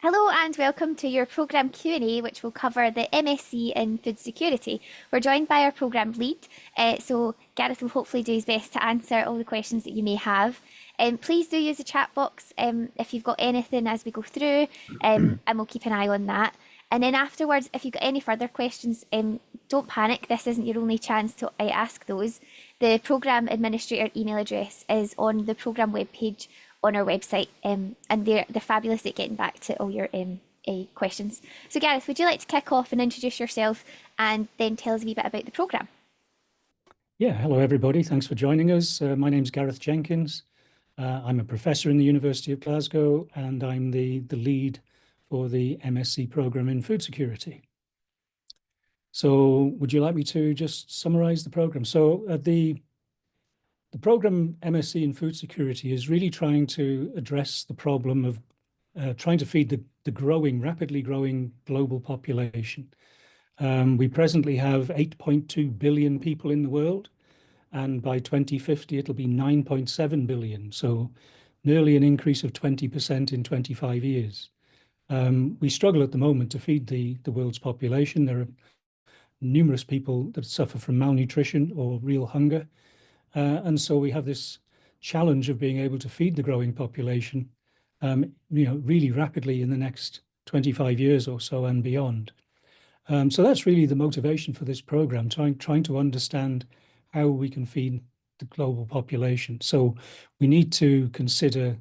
Hello and welcome to your programme Q&A, which will cover the MSc in Food Security. We're joined by our programme lead, so Gareth will hopefully do his best to answer all the questions that you may have. Please do use the chat box if you've got anything as we go through, and we'll keep an eye on that. And then afterwards, if you've got any further questions, don't panic. This isn't your only chance to ask those. The programme administrator email address is on the programme webpage on our website, and they're fabulous at getting back to all your questions. So Gareth, would you like to kick off and introduce yourself and then tell us a wee bit about the programme? Yeah, hello everybody. Thanks for joining us. My name's Gareth Jenkins. I'm a professor in the University of Glasgow, and I'm the lead for the MSc programme in food security. So would you like me to just summarise the programme? So the programme MSc in food security is really trying to address the problem of trying to feed the rapidly growing global population. We presently have 8.2 billion people in the world, and by 2050 it'll be 9.7 billion, so nearly an increase of 20% in 25 years. We struggle at the moment to feed the world's population. There are numerous people that suffer from malnutrition or real hunger, and so we have this challenge of being able to feed the growing population really rapidly in the next 25 years or so and beyond. So that's really the motivation for this program, trying to understand how we can feed the global population. So we need to consider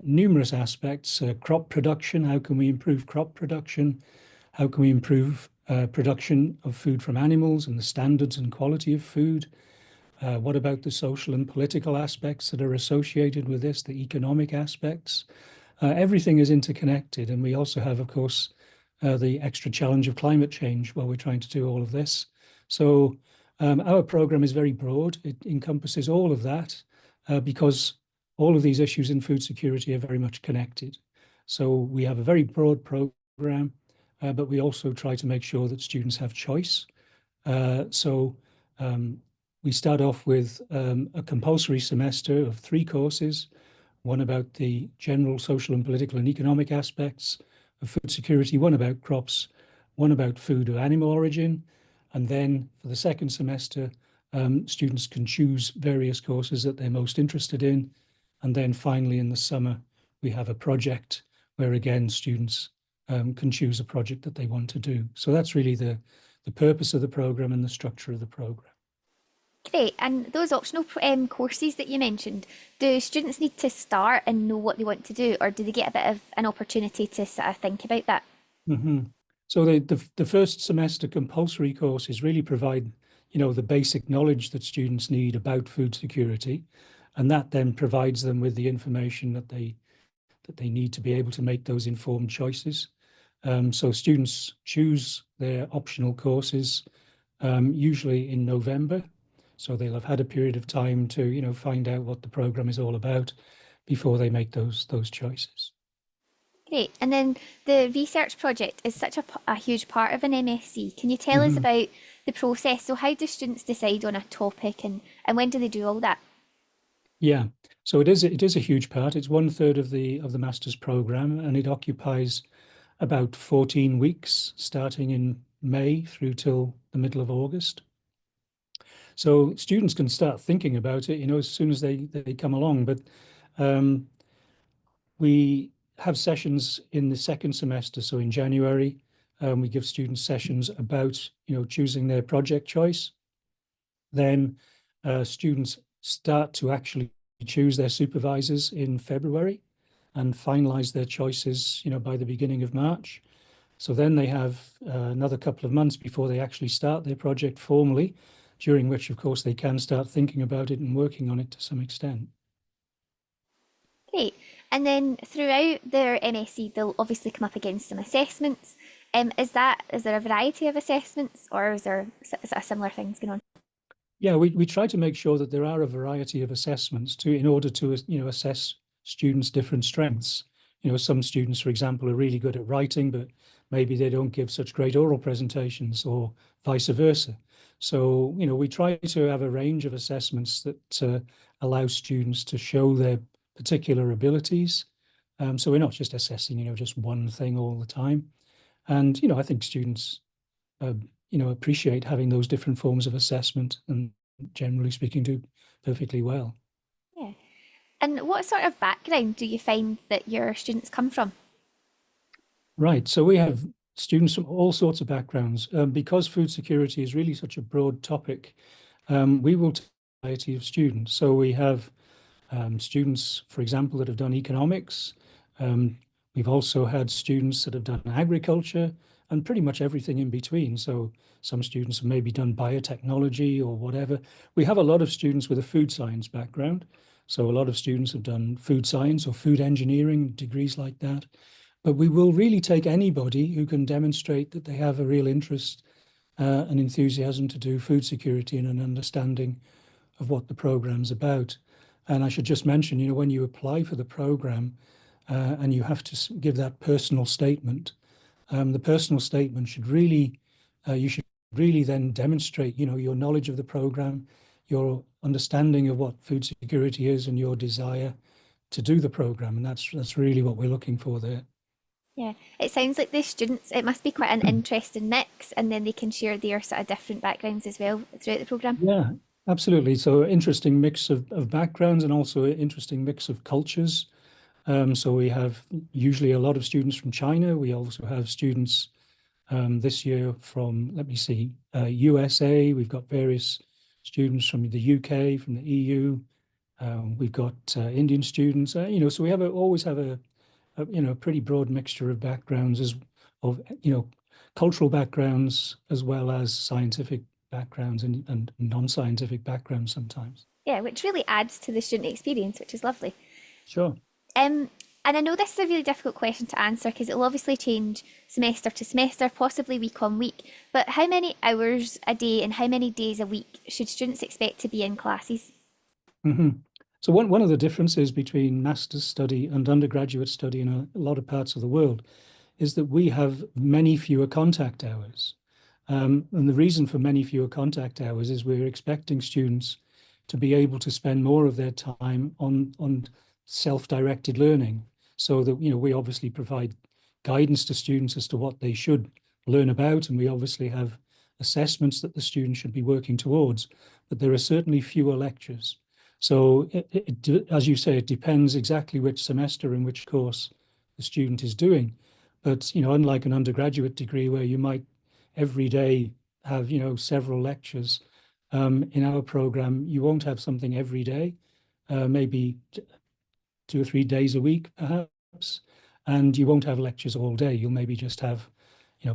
numerous aspects: crop production. How can we improve crop production? How can we improve production of food from animals and the standards and quality of food? What about the social and political aspects that are associated with this, the economic aspects? Everything is interconnected, and we also have, of course, the extra challenge of climate change while we're trying to do all of this. So our program is very broad. It encompasses all of that because all of these issues in food security are very much connected. So we have a very broad program, but we also try to make sure that students have choice. We start off with a compulsory semester of 3 courses, one about the general social and political and economic aspects of food security, one about crops, one about food of animal origin. And then for the second semester, students can choose various courses that they're most interested in. And then finally in the summer, we have a project where again, students can choose a project that they want to do. So that's really the purpose of the program and the structure of the program. Great. And those optional courses that you mentioned, do students need to start and know what they want to do, or do they get a bit of an opportunity to sort of think about that? So the first semester compulsory courses really provide, the basic knowledge that students need about food security, and that then provides them with the information that they need to be able to make those informed choices. So students choose their optional courses usually in November. So they'll have had a period of time to, find out what the program is all about before they make those choices. Great. And then the research project is such a huge part of an MSc. Can you tell us about the process? So how do students decide on a topic, and when do they do all that? Yeah, so it is a huge part. It's 1/3 of the master's program, and it occupies about 14 weeks, starting in May through till the middle of August. So students can start thinking about it, as soon as they come along. But we have sessions in the second semester. So in January, we give students sessions about, choosing their project choice. Then students start to actually choose their supervisors in February and finalize their choices, by the beginning of March. So then they have another couple of months before they actually start their project formally, during which, of course, they can start thinking about it and working on it to some extent. Great. And then throughout their MSc, they'll obviously come up against some assessments. Is there a variety of assessments, or is there similar things going on? Yeah, we try to make sure that there are a variety of assessments in order to assess students' different strengths. Some students, for example, are really good at writing, but maybe they don't give such great oral presentations, or vice versa. So, we try to have a range of assessments that allow students to show their particular abilities So we're not just assessing, just one thing all the time. And I think students, appreciate having those different forms of assessment and generally speaking do perfectly well. Yeah. And what sort of background do you find that your students come from? Right. So we have students from all sorts of backgrounds. Because food security is really such a broad topic, we will take a variety of students. So we have students, for example, that have done economics. Um, we've also had students that have done agriculture and pretty much everything in between. So some students have maybe done biotechnology or whatever. We have a lot of students with a food science background. So a lot of students have done food science or food engineering, degrees like that. But we will really take anybody who can demonstrate that they have a real interest and enthusiasm to do food security and an understanding of what the program's about. And I should just mention, when you apply for the program and you have to give that personal statement, the personal statement you should really then demonstrate, your knowledge of the program, your understanding of what food security is, and your desire to do the program. And that's really what we're looking for there. Yeah, it sounds like the students, it must be quite an interesting mix, and then they can share their sort of different backgrounds as well throughout the programme. Yeah, absolutely. So interesting mix of backgrounds and also an interesting mix of cultures. So we have usually a lot of students from China. We also have students this year from, let me see, USA. We've got various students from the UK, from the EU. We've got Indian students. So we always have a pretty broad mixture of backgrounds of cultural backgrounds as well as scientific backgrounds and non-scientific backgrounds sometimes. Yeah, which really adds to the student experience, which is lovely. Sure. Um, and I know this is a really difficult question to answer because it'll obviously change semester to semester, possibly week on week. But how many hours a day and how many days a week should students expect to be in classes? Hmm. So one of the differences between master's study and undergraduate study in a lot of parts of the world is that we have many fewer contact hours. And the reason for many fewer contact hours is we're expecting students to be able to spend more of their time on self-directed learning. So that, we obviously provide guidance to students as to what they should learn about, and we obviously have assessments that the students should be working towards, but there are certainly fewer lectures. So as you say, it depends exactly which semester and which course the student is doing. But, unlike an undergraduate degree where you might every day have, several lectures, in our program, you won't have something every day, maybe 2 or 3 days a week, perhaps, and you won't have lectures all day. You'll maybe just have,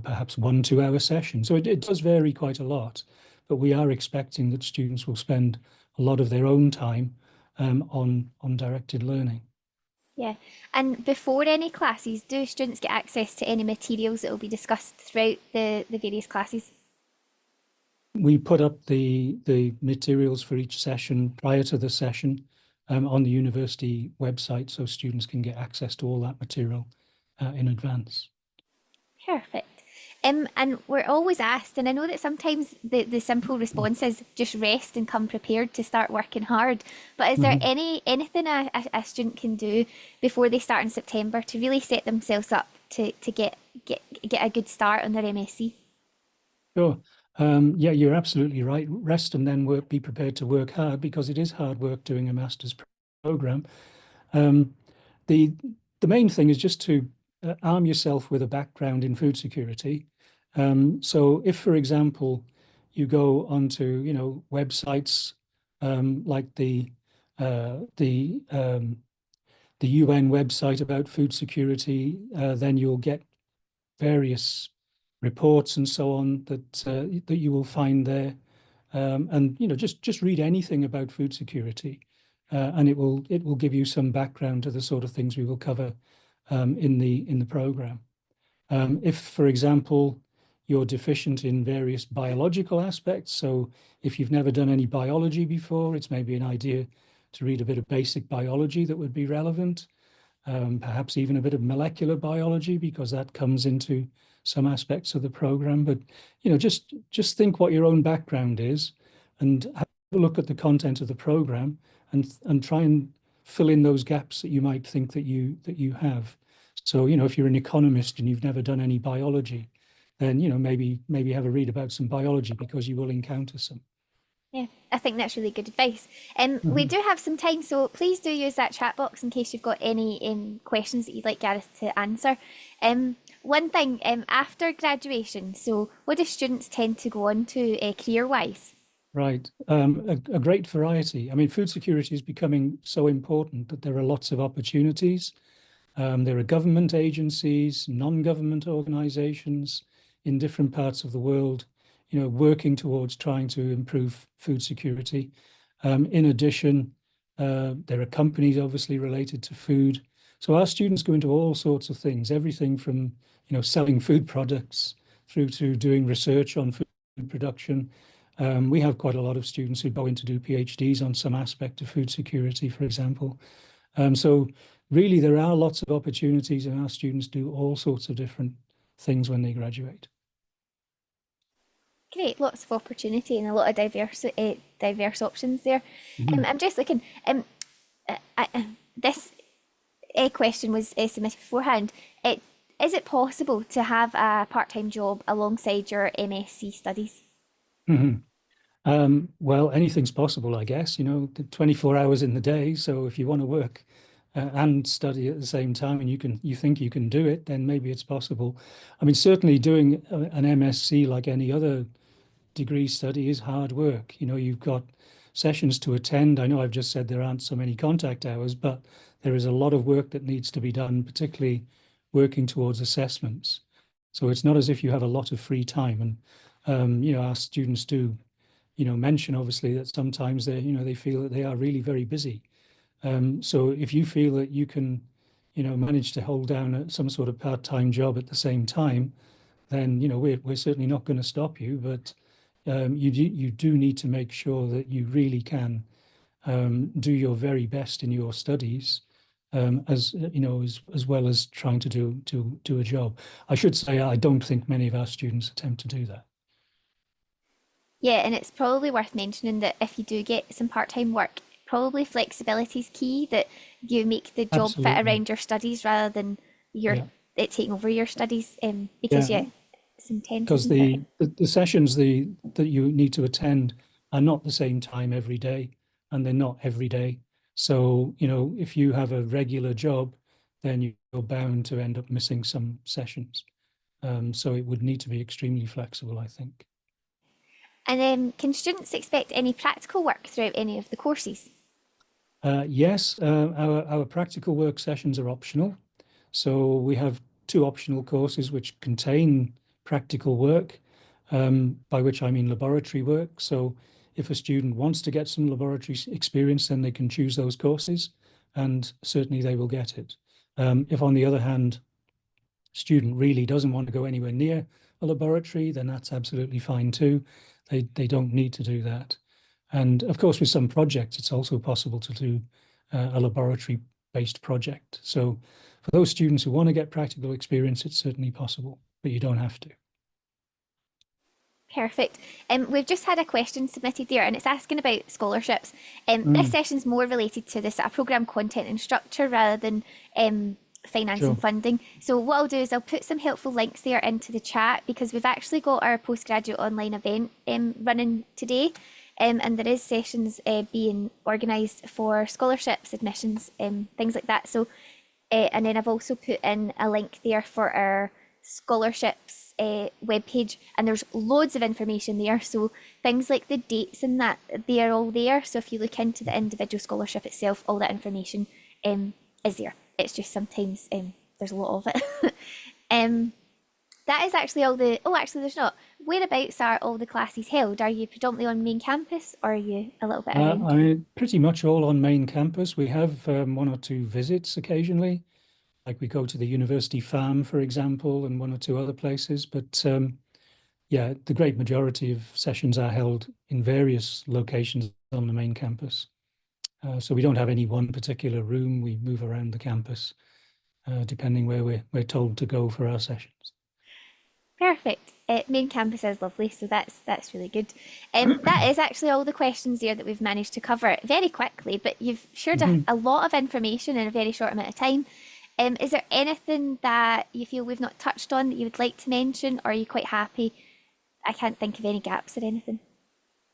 perhaps 1 2 hour session. So it does vary quite a lot, but we are expecting that students will spend a lot of their own time on directed learning. Yeah. And before any classes, do students get access to any materials that will be discussed throughout the various classes? We put up the materials for each session prior to the session on the university website, so students can get access to all that material in advance. Perfect. And we're always asked, and I know that sometimes the simple response is just rest and come prepared to start working hard. But is there Mhm. anything a student can do before they start in September to really set themselves up to get a good start on their MSc? Sure. Yeah, you're absolutely right. Rest and then be prepared to work hard because it is hard work doing a master's program. Um, the the main thing is just to arm yourself with a background in food security. So if, for example, you go onto, websites like the UN website about food security, then you'll get various reports and so on that you will find there. And just read anything about food security, and it will give you some background to the sort of things we will cover in the program. If, for example, you're deficient in various biological aspects, so if you've never done any biology before, it's maybe an idea to read a bit of basic biology that would be relevant, perhaps even a bit of molecular biology, because that comes into some aspects of the program. But just think what your own background is, and have a look at the content of the program, and try and fill in those gaps that you might think that you have. So, if you're an economist and you've never done any biology, then, maybe have a read about some biology because you will encounter some. Yeah, I think that's really good advice. We Mhm. do have some time, so please do use that chat box in case you've got any questions that you'd like Gareth to answer. One thing, after graduation, so what do students tend to go on to career-wise? Right. A great variety. I mean, food security is becoming so important that there are lots of opportunities. There are government agencies, non-government organizations in different parts of the world, working towards trying to improve food security. In addition, there are companies obviously related to food. So our students go into all sorts of things, everything from, selling food products through to doing research on food production. We have quite a lot of students who go in to do PhDs on some aspect of food security, for example. So really, there are lots of opportunities, and our students do all sorts of different things when they graduate. Great, lots of opportunity and a lot of diverse options there. Mhm. I'm just looking. This question was submitted beforehand. Is it possible to have a part-time job alongside your MSc studies? Mhm. Well, anything's possible, I guess, 24 hours in the day. So if you want to work and study at the same time and you think you can do it, then maybe it's possible. I mean, certainly doing an MSc like any other degree study is hard work. You've got sessions to attend. I know I've just said there aren't so many contact hours, but there is a lot of work that needs to be done, particularly working towards assessments. So it's not as if you have a lot of free time. And our students do, mention obviously that sometimes they feel that they are really very busy. So if you feel that you can, manage to hold down some sort of part-time job at the same time, then we're certainly not going to stop you. But you do need to make sure that you really can do your very best in your studies, as well as trying to do a job. I should say I don't think many of our students attempt to do that. Yeah, and it's probably worth mentioning that if you do get some part-time work, probably flexibility is key, that you make the job fit Absolutely. around your studies rather than your Yeah. it taking over your studies. Because Yeah. yeah, it's intense, Because isn't it? the sessions that you need to attend are not the same time every day, and they're not every day. So, if you have a regular job, then you're bound to end up missing some sessions. So it would need to be extremely flexible, I think. And can students expect any practical work throughout any of the courses? Yes, our practical work sessions are optional. So we have two optional courses which contain practical work, by which I mean laboratory work. So if a student wants to get some laboratory experience, then they can choose those courses, and certainly they will get it. If, on the other hand, student really doesn't want to go anywhere near a laboratory, then that's absolutely fine too. They don't need to do that. And of course, with some projects, it's also possible to do a laboratory-based project. So for those students who want to get practical experience, it's certainly possible, but you don't have to. Perfect. We've just had a question submitted there, and it's asking about scholarships. This Mm, session's more related to the sort of programme content and structure rather than finance and sure. funding. So what I'll do is I'll put some helpful links there into the chat because we've actually got our postgraduate online event running today. And there is sessions being organised for scholarships, admissions, things like that. So and then I've also put in a link there for our scholarships webpage, and there's loads of information there. So things like the dates and that, they are all there. So if you look into the individual scholarship itself, all that information is there. It's just sometimes there's a lot of it. um, that is actually all the. Oh, actually, there's not. Whereabouts are all the classes held? Are you predominantly on main campus, or are you a little bit around? I mean, pretty much all on main campus. We have one or two visits occasionally, like we go to the university farm, for example, and one or two other places. But yeah, the great majority of sessions are held in various locations on the main campus. So we don't have any one particular room. We move around the campus depending where we're told to go for our sessions. Perfect. Main campus is lovely, so that's really good. That is actually all the questions there that we've managed to cover very quickly, but you've shared Mhm. a lot of information in a very short amount of time. Is there anything that you feel we've not touched on that you would like to mention, or are you quite happy? I can't think of any gaps or anything.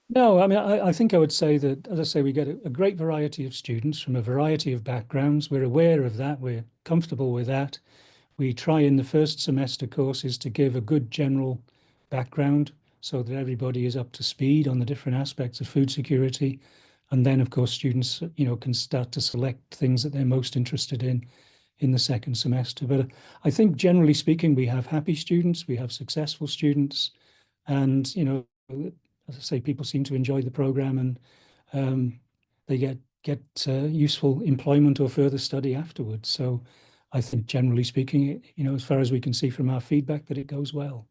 No, I mean, I think I would say that, as I say, we get a great variety of students from a variety of backgrounds. We're aware of that. We're comfortable with that. We try in the first semester courses to give a good general background so that everybody is up to speed on the different aspects of food security. And then, of course, students, can start to select things that they're most interested in the second semester. But I think generally speaking, we have happy students, we have successful students, and as I say, people seem to enjoy the program, and um, they get useful employment or further study afterwards. So I think generally speaking, as far as we can see from our feedback, that it goes well.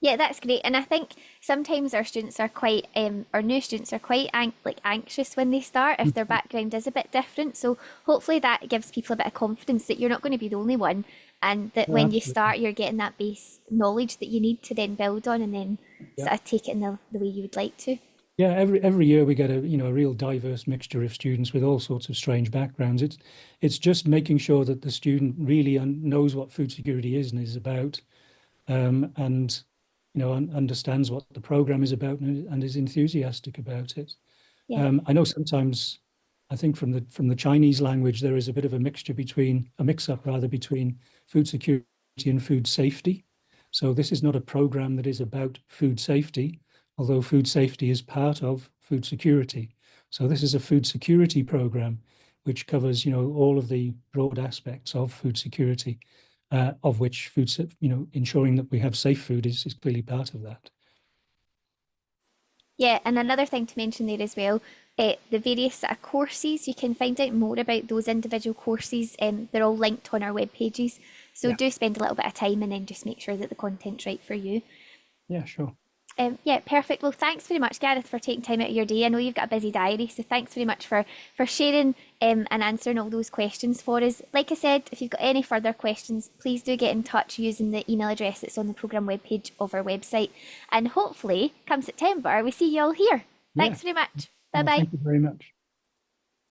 Yeah, that's great. And I think sometimes our students are quite, our new students are quite like anxious when they start if their Mhm. background is a bit different. So hopefully that gives people a bit of confidence that you're not going to be the only one, and that No, when you absolutely. start, you're getting that base knowledge that you need to then build on and then Yeah. sort of take it in the way you would like to. Yeah, every year we get a real diverse mixture of students with all sorts of strange backgrounds. It's just making sure that the student really knows what food security is and is about, and understands what the program is about, and is enthusiastic about it. Yeah. I know sometimes, I think from the Chinese language, there is a bit of a mix-up rather between food security and food safety. So this is not a program that is about food safety, although food safety is part of food security. So this is a food security program, which covers, all of the broad aspects of food security, of which ensuring that we have safe food is clearly part of that. Yeah, and another thing to mention there as well, the various sort of courses, you can find out more about those individual courses. They're all linked on our web pages. So Yeah, do spend a little bit of time and then just make sure that the content's right for you. yeah, sure. Yeah, perfect. Well, thanks very much, Gareth, for taking time out of your day. I know you've got a busy diary, so thanks very much for sharing and answering all those questions for us. Like I said, if you've got any further questions, please do get in touch using the email address that's on the programme webpage of our website. And hopefully, come September, we see you all here. Yeah. Thanks very much. Bye Well, bye. thank you very much.